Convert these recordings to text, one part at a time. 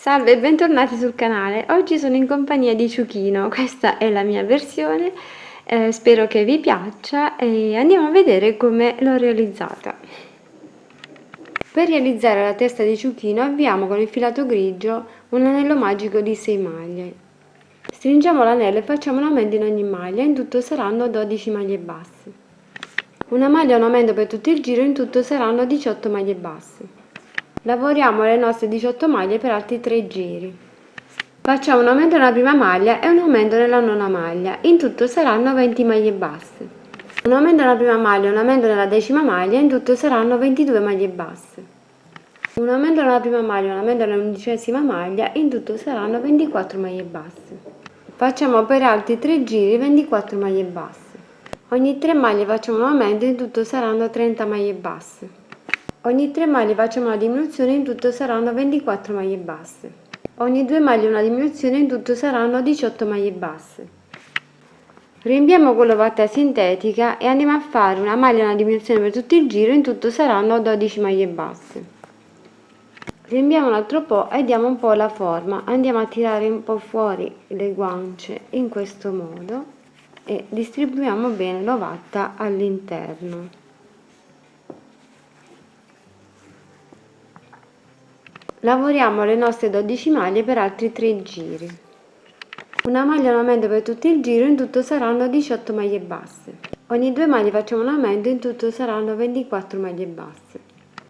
Salve e bentornati sul canale. Oggi sono in compagnia di Ciuchino, questa è la mia versione, spero che vi piaccia e andiamo a vedere come l'ho realizzata. Per realizzare la testa di Ciuchino avviamo con il filato grigio un anello magico di 6 maglie. Stringiamo l'anello e facciamo un aumento in ogni maglia, in tutto saranno 12 maglie basse. Una maglia un aumento per tutto il giro, in tutto saranno 18 maglie basse. Lavoriamo le nostre 18 maglie per altri 3 giri. Facciamo un aumento nella prima maglia e un aumento nella nona maglia, in tutto saranno 20 maglie basse. Un aumento nella prima maglia e un aumento nella decima maglia, in tutto saranno 22 maglie basse. Un aumento nella prima maglia e un aumento nell'undicesima maglia, in tutto saranno 24 maglie basse. Facciamo per altri 3 giri 24 maglie basse. Ogni 3 maglie facciamo un aumento, in tutto saranno 30 maglie basse. Ogni 3 maglie facciamo una diminuzione, in tutto saranno 24 maglie basse. Ogni 2 maglie una diminuzione, in tutto saranno 18 maglie basse. Riempiamo con l'ovatta sintetica e andiamo a fare una maglia e una diminuzione per tutto il giro, in tutto saranno 12 maglie basse. Riempiamo un altro po' e diamo un po' la forma, andiamo a tirare un po' fuori le guance in questo modo e distribuiamo bene l'ovatta all'interno. Lavoriamo le nostre 12 maglie per altri 3 giri. Una maglia un aumento per tutto il giro, in tutto saranno 18 maglie basse. Ogni 2 maglie facciamo un aumento, in tutto saranno 24 maglie basse.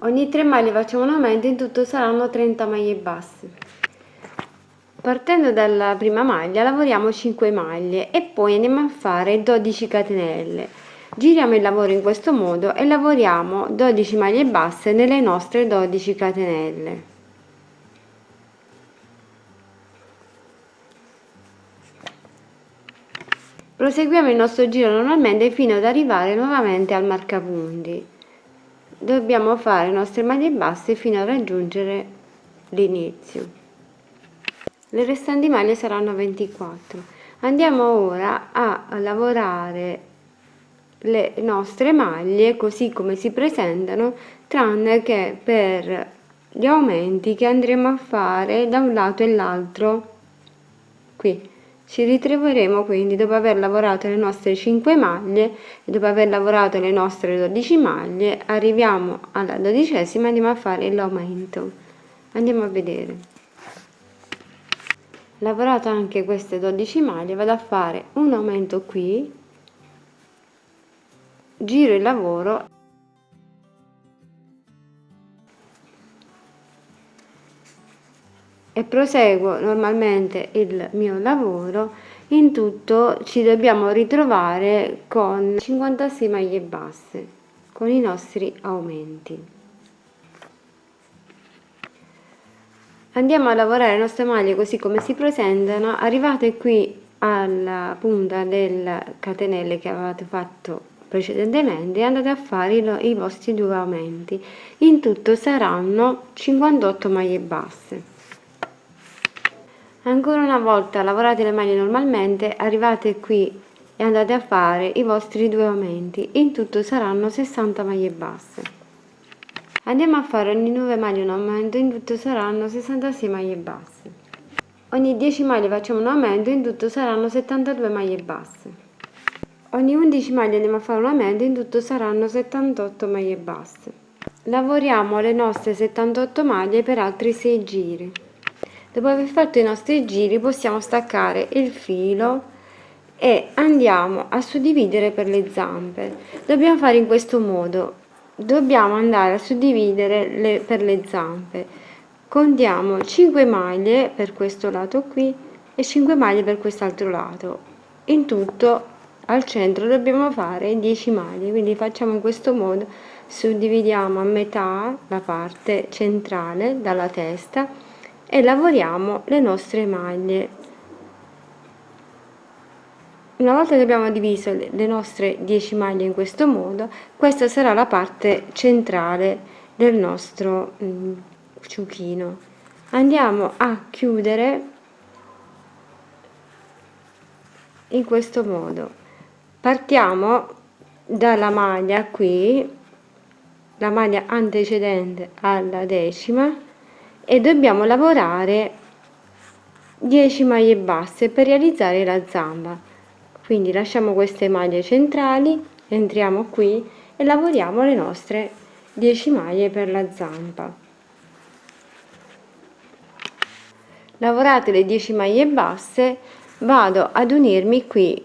Ogni 3 maglie facciamo un aumento, in tutto saranno 30 maglie basse. Partendo dalla prima maglia lavoriamo 5 maglie e poi andiamo a fare 12 catenelle. Giriamo il lavoro in questo modo e lavoriamo 12 maglie basse nelle nostre 12 catenelle. Proseguiamo il nostro giro normalmente fino ad arrivare nuovamente al marcapunti. Dobbiamo fare le nostre maglie basse fino a raggiungere l'inizio. Le restanti maglie saranno 24. Andiamo ora a lavorare le nostre maglie così come si presentano, tranne che per gli aumenti che andremo a fare da un lato e l'altro qui. Ci ritroveremo quindi dopo aver lavorato le nostre 5 maglie e dopo aver lavorato le nostre 12 maglie, arriviamo alla 12ª e andiamo a fare l'aumento. Andiamo a vedere. Lavorato anche queste 12 maglie, vado a fare un aumento qui, giro il lavoro e proseguo normalmente il mio lavoro. In tutto ci dobbiamo ritrovare con 56 maglie basse con i nostri aumenti. Andiamo a lavorare le nostre maglie così come si presentano. Arrivate qui alla punta delle catenelle che avevate fatto precedentemente e andate a fare i vostri 2 aumenti. In tutto saranno 58 maglie basse. Ancora una volta lavorate le maglie normalmente, arrivate qui e andate a fare i vostri 2 aumenti, in tutto saranno 60 maglie basse. Andiamo a fare ogni 9 maglie un aumento, in tutto saranno 66 maglie basse. Ogni 10 maglie facciamo un aumento, in tutto saranno 72 maglie basse. Ogni 11 maglie andiamo a fare un aumento, in tutto saranno 78 maglie basse. Lavoriamo le nostre 78 maglie per altri 6 giri. Dopo aver fatto i nostri giri possiamo staccare il filo e andiamo a suddividere per le zampe. Dobbiamo fare in questo modo, dobbiamo andare a suddividere per le zampe. Contiamo 5 maglie per questo lato qui e 5 maglie per quest'altro lato. In tutto al centro dobbiamo fare 10 maglie, quindi facciamo in questo modo, suddividiamo a metà la parte centrale dalla testa e lavoriamo le nostre maglie. Una volta che abbiamo diviso le nostre 10 maglie in questo modo, questa sarà la parte centrale del nostro ciuchino. Andiamo a chiudere in questo modo. Partiamo dalla maglia qui, la maglia antecedente alla decima, e dobbiamo lavorare 10 maglie basse per realizzare la zamba. Quindi lasciamo queste maglie centrali, entriamo qui e lavoriamo le nostre 10 maglie per la zampa. Lavorate le 10 maglie basse, vado ad unirmi qui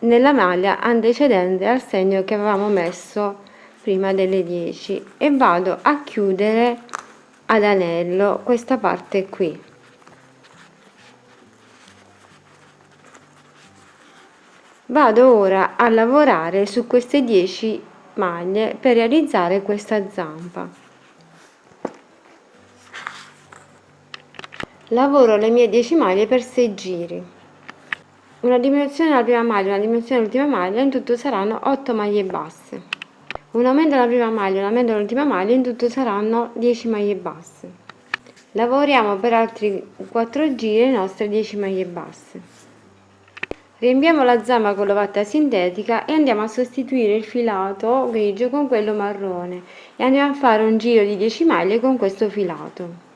nella maglia antecedente al segno che avevamo messo prima delle 10 e vado a chiudere ad anello questa parte qui. Vado ora a lavorare su queste 10 maglie per realizzare questa zampa. Lavoro le mie 10 maglie per 6 giri. Una diminuzione alla prima maglia, una diminuzione all'ultima maglia, in tutto saranno 8 maglie basse. Un aumento alla prima maglia, un aumento all'ultima maglia, in tutto saranno 10 maglie basse. Lavoriamo per altri 4 giri le nostre 10 maglie basse. Riempiamo la zamba con l'ovatta sintetica e andiamo a sostituire il filato grigio con quello marrone e andiamo a fare un giro di 10 maglie con questo filato.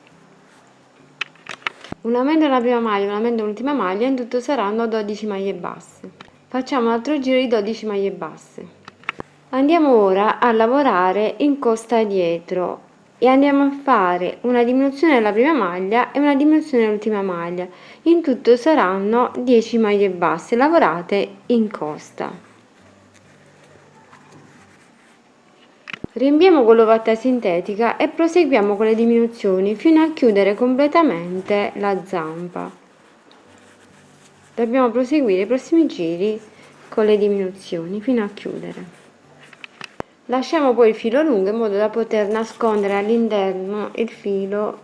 Un aumento alla prima maglia, un aumento all'ultima maglia, in tutto saranno 12 maglie basse. Facciamo un altro giro di 12 maglie basse. Andiamo ora a lavorare in costa dietro e andiamo a fare una diminuzione alla prima maglia e una diminuzione all'ultima maglia. In tutto saranno 10 maglie basse lavorate in costa. Riempiamo con l'ovatta sintetica e proseguiamo con le diminuzioni fino a chiudere completamente la zampa. Dobbiamo proseguire i prossimi giri con le diminuzioni fino a chiudere. Lasciamo poi il filo lungo in modo da poter nascondere all'interno il filo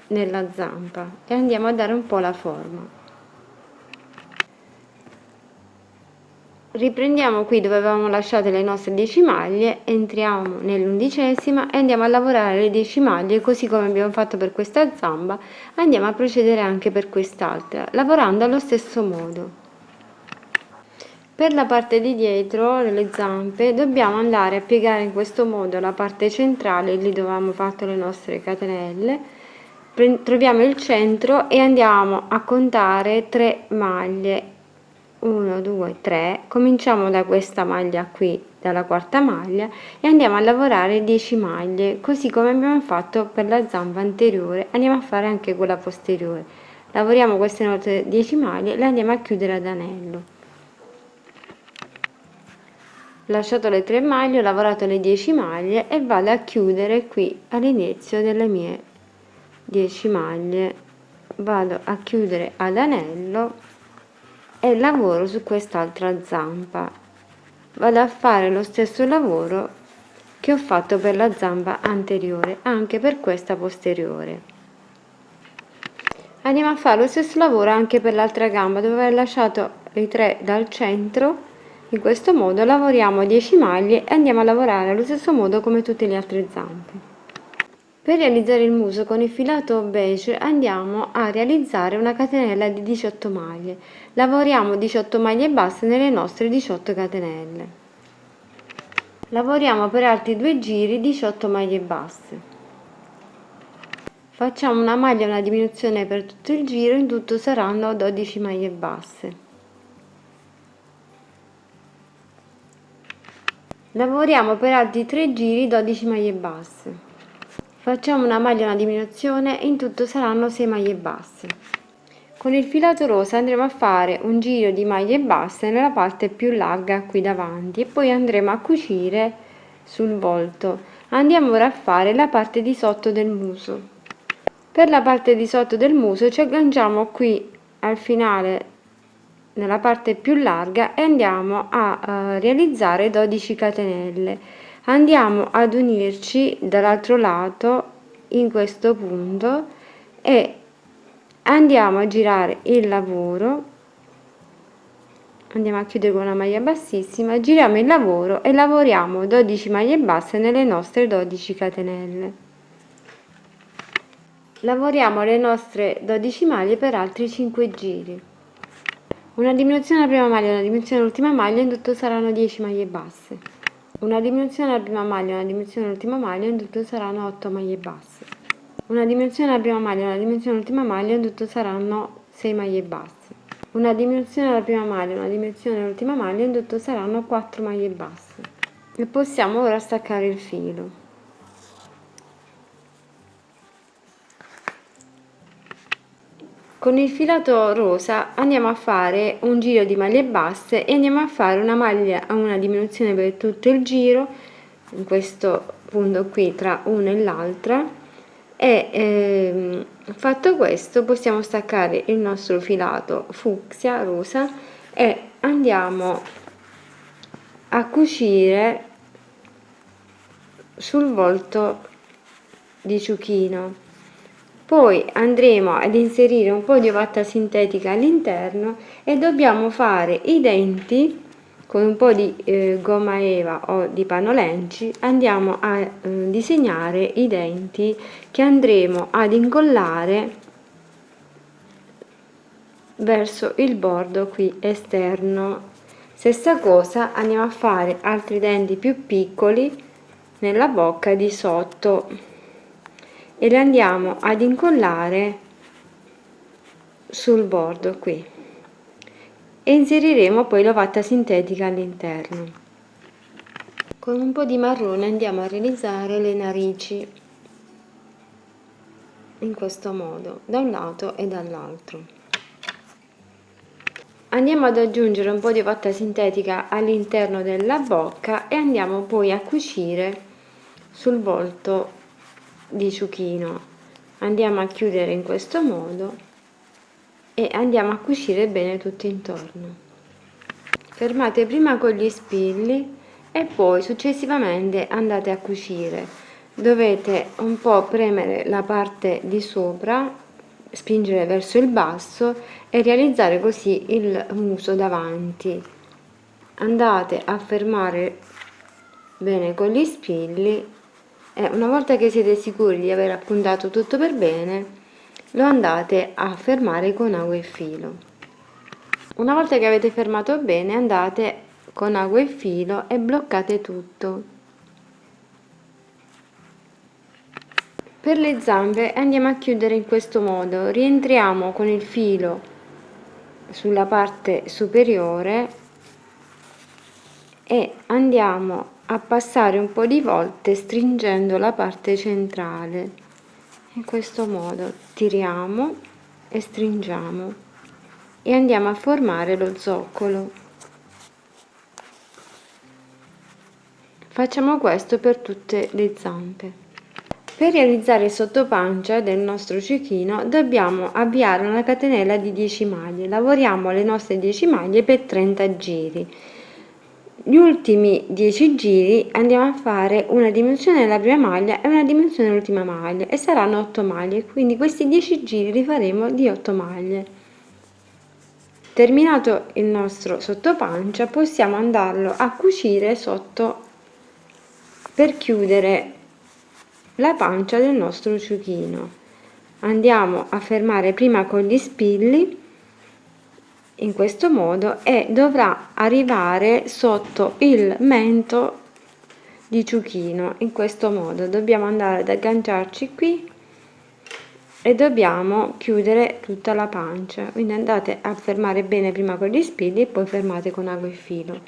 nella zampa e andiamo a dare un po' la forma. Riprendiamo qui dove avevamo lasciato le nostre 10 maglie, entriamo nell'11ª e andiamo a lavorare le 10 maglie così come abbiamo fatto per questa zamba, andiamo a procedere anche per quest'altra, lavorando allo stesso modo. Per la parte di dietro delle zampe dobbiamo andare a piegare in questo modo la parte centrale, lì dove avevamo fatto le nostre catenelle, troviamo il centro e andiamo a contare 3 maglie, 1 2 3, cominciamo da questa maglia qui, dalla quarta maglia e andiamo a lavorare 10 maglie così come abbiamo fatto per la zampa anteriore, andiamo a fare anche quella posteriore, lavoriamo queste nostre 10 maglie e le andiamo a chiudere ad anello. Lasciato le 3 maglie, ho lavorato le 10 maglie e vado a chiudere qui all'inizio delle mie 10 maglie, vado a chiudere ad anello e lavoro su quest'altra zampa, vado a fare lo stesso lavoro che ho fatto per la zampa anteriore anche per questa posteriore. Andiamo a fare lo stesso lavoro anche per l'altra gamba dove ho lasciato i 3 dal centro. In questo modo lavoriamo 10 maglie e andiamo a lavorare allo stesso modo come tutte le altre zampe. Per realizzare il muso con il filato beige andiamo a realizzare una catenella di 18 maglie. Lavoriamo 18 maglie basse nelle nostre 18 catenelle. Lavoriamo per altri 2 giri 18 maglie basse. Facciamo una maglia e una diminuzione per tutto il giro, in tutto saranno 12 maglie basse. Lavoriamo per altri 3 giri 12 maglie basse. Facciamo una maglia e una diminuzione, in tutto saranno 6 maglie basse. Con il filato rosa andremo a fare un giro di maglie basse nella parte più larga qui davanti e poi andremo a cucire sul volto. Andiamo ora a fare la parte di sotto del muso. Per la parte di sotto del muso ci agganciamo qui al finale nella parte più larga e andiamo a realizzare 12 catenelle. Andiamo ad unirci dall'altro lato in questo punto e andiamo a girare il lavoro, andiamo a chiudere con una maglia bassissima, giriamo il lavoro e lavoriamo 12 maglie basse nelle nostre 12 catenelle. Lavoriamo le nostre 12 maglie per altri 5 giri. Una diminuzione alla prima maglia, una diminuzione all'ultima maglia, in tutto saranno 10 maglie basse. Una diminuzione alla prima maglia, una diminuzione all'ultima maglia, in tutto saranno 8 maglie basse. Una dimensione alla prima maglia e una dimensione all'ultima maglia, in tutto saranno 6 maglie basse. Una dimensione alla prima maglia e una dimensione all'ultima maglia, in tutto saranno 4 maglie basse. E possiamo ora staccare il filo. Con il filato rosa andiamo a fare un giro di maglie basse e andiamo a fare una maglia a una diminuzione per tutto il giro, in questo punto qui tra una e l'altra, e fatto questo possiamo staccare il nostro filato fucsia rosa e andiamo a cucire sul volto di ciuchino. Poi andremo ad inserire un po' di ovatta sintetica all'interno e dobbiamo fare i denti con un po' di gomma eva o di panolenci. Andiamo a disegnare i denti che andremo ad incollare verso il bordo qui esterno. Stessa cosa, andiamo a fare altri denti più piccoli nella bocca di sotto e li andiamo ad incollare sul bordo qui e inseriremo poi l'ovatta sintetica all'interno. Con un po' di marrone andiamo a realizzare le narici in questo modo, da un lato e dall'altro. Andiamo ad aggiungere un po' di ovatta sintetica all'interno della bocca e andiamo poi a cucire sul volto di ciuchino. Andiamo a chiudere in questo modo e andiamo a cucire bene tutto intorno. Fermate prima con gli spilli e poi successivamente andate a cucire. Dovete un po' premere la parte di sopra, spingere verso il basso e realizzare così il muso davanti. Andate a fermare bene con gli spilli e una volta che siete sicuri di aver appuntato tutto per bene, lo andate a fermare con agua e filo. Una volta che avete fermato bene, andate con agua e filo e bloccate tutto. Per le zampe andiamo a chiudere in questo modo, rientriamo con il filo sulla parte superiore e andiamo a passare un po' di volte stringendo la parte centrale. In questo modo tiriamo e stringiamo e andiamo a formare lo zoccolo. Facciamo questo per tutte le zampe. Per realizzare il sottopancia del nostro ciuchino dobbiamo avviare una catenella di 10 maglie. Lavoriamo le nostre 10 maglie per 30 giri. Gli ultimi 10 giri andiamo a fare una dimensione della prima maglia e una dimensione dell'ultima maglia e saranno 8 maglie, quindi questi 10 giri li faremo di 8 maglie. Terminato il nostro sottopancia possiamo andarlo a cucire sotto per chiudere la pancia del nostro ciuchino. Andiamo a fermare prima con gli spilli in questo modo e dovrà arrivare sotto il mento di ciuchino. In questo modo dobbiamo andare ad agganciarci qui e dobbiamo chiudere tutta la pancia, quindi andate a fermare bene prima con gli spilli e poi fermate con agua e filo.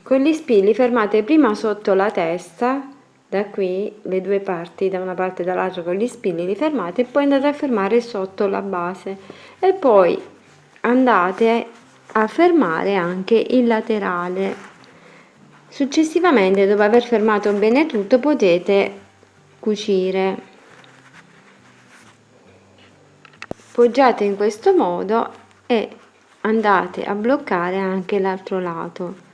Con gli spilli fermate prima sotto la testa, da qui le due parti, da una parte e dall'altra, con gli spilli li fermate e poi andate a fermare sotto la base e poi andate a fermare anche il laterale. Successivamente, dopo aver fermato bene tutto, potete cucire. Poggiate in questo modo e andate a bloccare anche l'altro lato.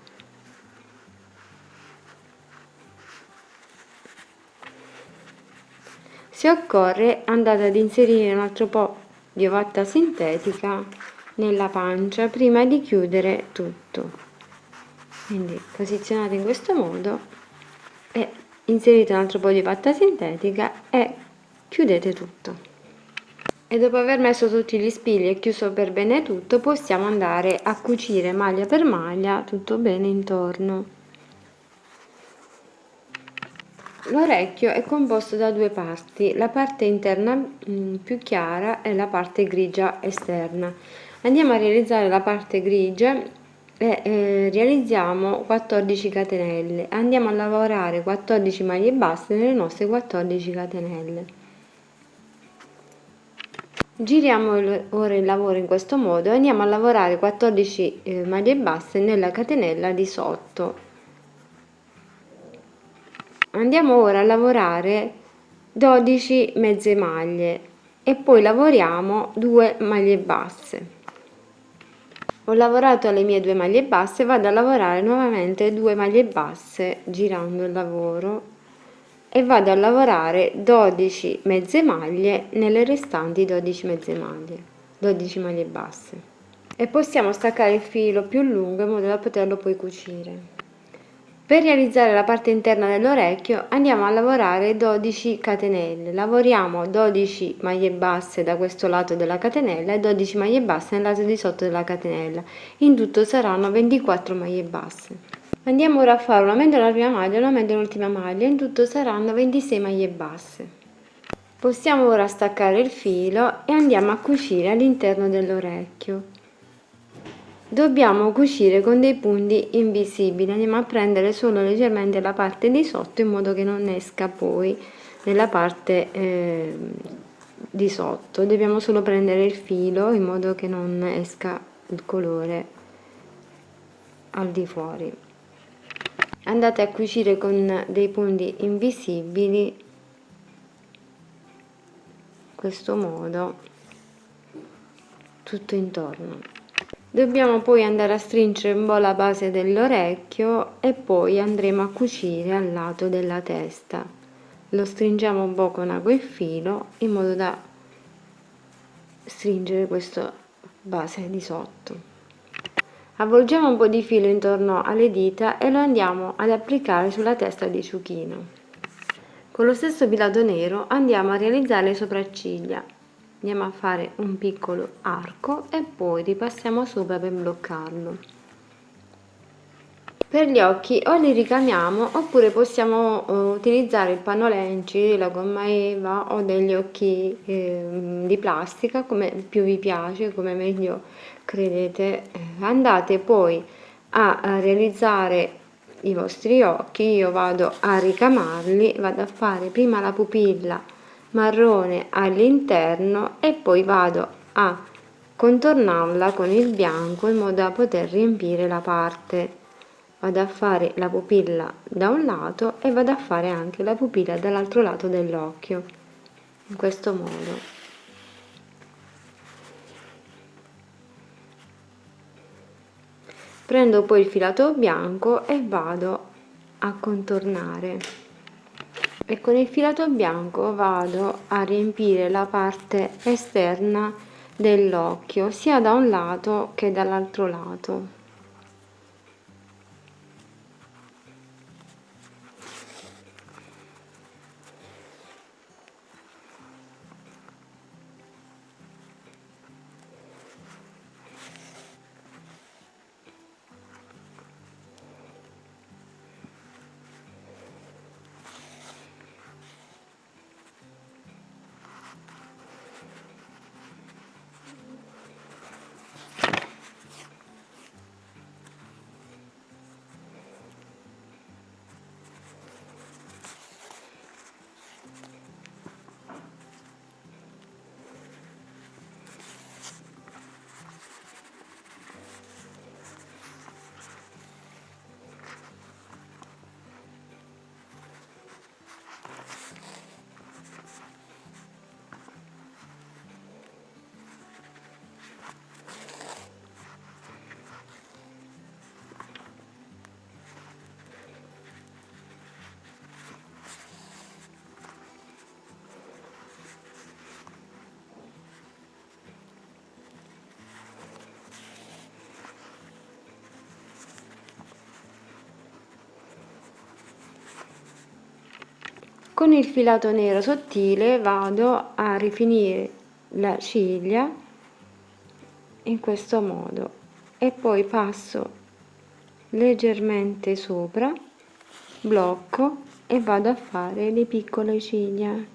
Se occorre, andate ad inserire un altro po' di ovatta sintetica nella pancia prima di chiudere tutto. Quindi posizionate in questo modo e inserite un altro po' di ovatta sintetica e chiudete tutto. E dopo aver messo tutti gli spilli e chiuso per bene tutto, possiamo andare a cucire maglia per maglia tutto bene intorno. L'orecchio è composto da due parti, la parte interna più chiara e la parte grigia esterna. Andiamo a realizzare la parte grigia e realizziamo 14 catenelle. Andiamo a lavorare 14 maglie basse nelle nostre 14 catenelle. Giriamo ora il lavoro in questo modo e andiamo a lavorare 14 maglie basse nella catenella di sotto. Andiamo ora a lavorare 12 mezze maglie e poi lavoriamo 2 maglie basse. Ho lavorato le mie 2 maglie basse, vado a lavorare nuovamente 2 maglie basse girando il lavoro e vado a lavorare 12 mezze maglie nelle restanti 12 mezze maglie, 12 maglie basse. E possiamo staccare il filo più lungo in modo da poterlo poi cucire. Per realizzare la parte interna dell'orecchio andiamo a lavorare 12 catenelle, lavoriamo 12 maglie basse da questo lato della catenella e 12 maglie basse nel lato di sotto della catenella, in tutto saranno 24 maglie basse. Andiamo ora a fare un aumento nella prima maglia e un aumento nell'ultima maglia, in tutto saranno 26 maglie basse. Possiamo ora staccare il filo e andiamo a cucire all'interno dell'orecchio. Dobbiamo cucire con dei punti invisibili, andiamo a prendere solo leggermente la parte di sotto in modo che non esca poi nella parte di sotto. Dobbiamo solo prendere il filo in modo che non esca il colore al di fuori. Andate a cucire con dei punti invisibili in questo modo tutto intorno. Dobbiamo poi andare a stringere un po' la base dell'orecchio e poi andremo a cucire al lato della testa. Lo stringiamo un po' con ago e filo in modo da stringere questa base di sotto. Avvolgiamo un po' di filo intorno alle dita e lo andiamo ad applicare sulla testa di Ciuchino. Con lo stesso filato nero andiamo a realizzare le sopracciglia. Andiamo a fare un piccolo arco e poi ripassiamo sopra per bloccarlo. Per gli occhi o li ricamiamo oppure possiamo utilizzare il pannolenci, la gomma eva o degli occhi di plastica, come più vi piace, come meglio credete. Andate poi a realizzare i vostri occhi. Io vado a ricamarli, vado a fare prima la pupilla marrone all'interno e poi vado a contornarla con il bianco in modo da poter riempire la parte. Vado a fare la pupilla da un lato e vado a fare anche la pupilla dall'altro lato dell'occhio, in questo modo. Prendo poi il filato bianco e vado a contornare e con il filato bianco vado a riempire la parte esterna dell'occhio sia da un lato che dall'altro lato. Con il filato nero sottile vado a rifinire la ciglia in questo modo e poi passo leggermente sopra, blocco e vado a fare le piccole ciglia.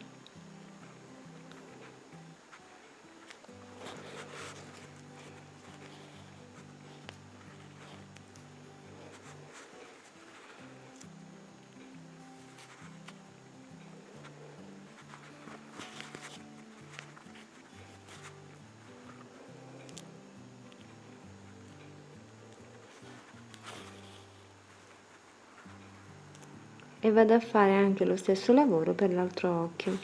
E vado a fare anche lo stesso lavoro per l'altro occhio.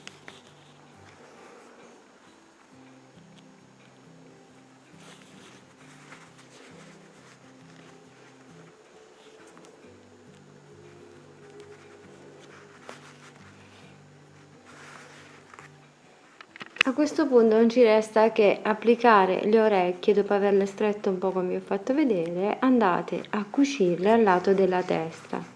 A questo punto non ci resta che applicare le orecchie. Dopo averle strette un po' come vi ho fatto vedere, andate a cucirle al lato della testa.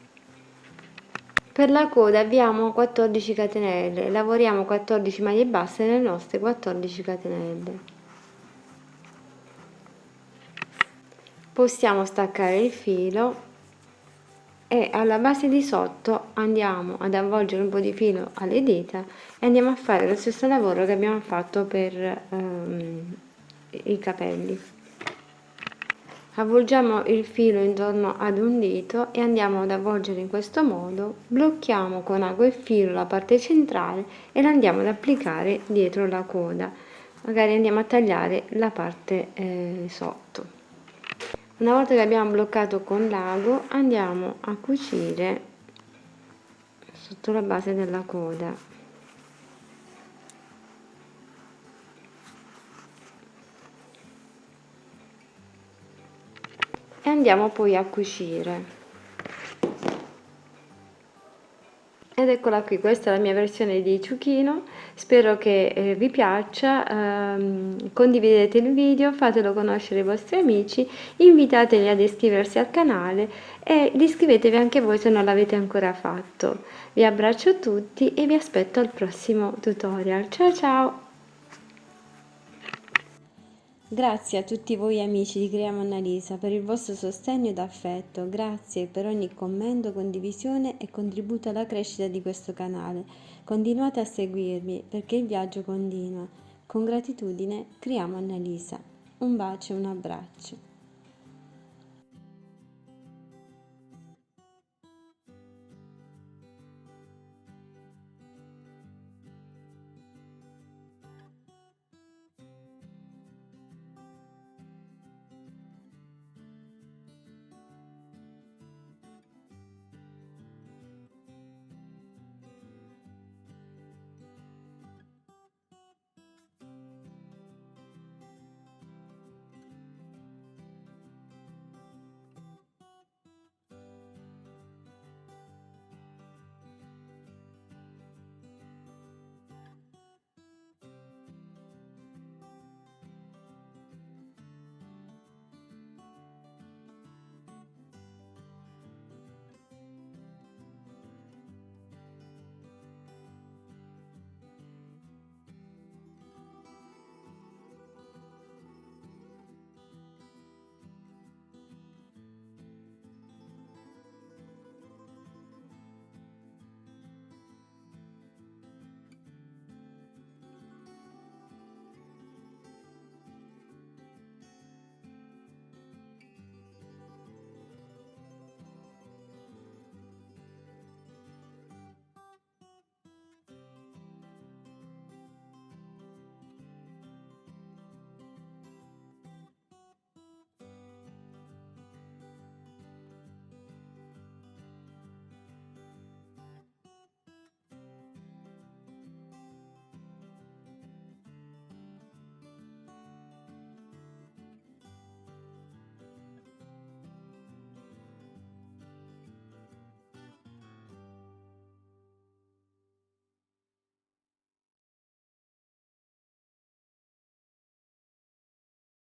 Per la coda abbiamo 14 catenelle, lavoriamo 14 maglie basse nelle nostre 14 catenelle. Possiamo staccare il filo e alla base di sotto andiamo ad avvolgere un po' di filo alle dita e andiamo a fare lo stesso lavoro che abbiamo fatto per i capelli. Avvolgiamo il filo intorno ad un dito e andiamo ad avvolgere in questo modo, blocchiamo con ago e filo la parte centrale e la andiamo ad applicare dietro la coda, magari andiamo a tagliare la parte sotto. Una volta che abbiamo bloccato con l'ago andiamo a cucire sotto la base della coda. E andiamo poi a cucire. Ed eccola qui, questa è la mia versione di ciuchino, spero che vi piaccia, condividete il video, fatelo conoscere ai vostri amici, invitateli ad iscriversi al canale e iscrivetevi anche voi se non l'avete ancora fatto. Vi abbraccio tutti e vi aspetto al prossimo tutorial. Ciao ciao! Grazie a tutti voi amici di Creiamo Annalisa per il vostro sostegno ed affetto, grazie per ogni commento, condivisione e contributo alla crescita di questo canale. Continuate a seguirmi perché il viaggio continua. Con gratitudine, Creiamo Annalisa. Un bacio e un abbraccio.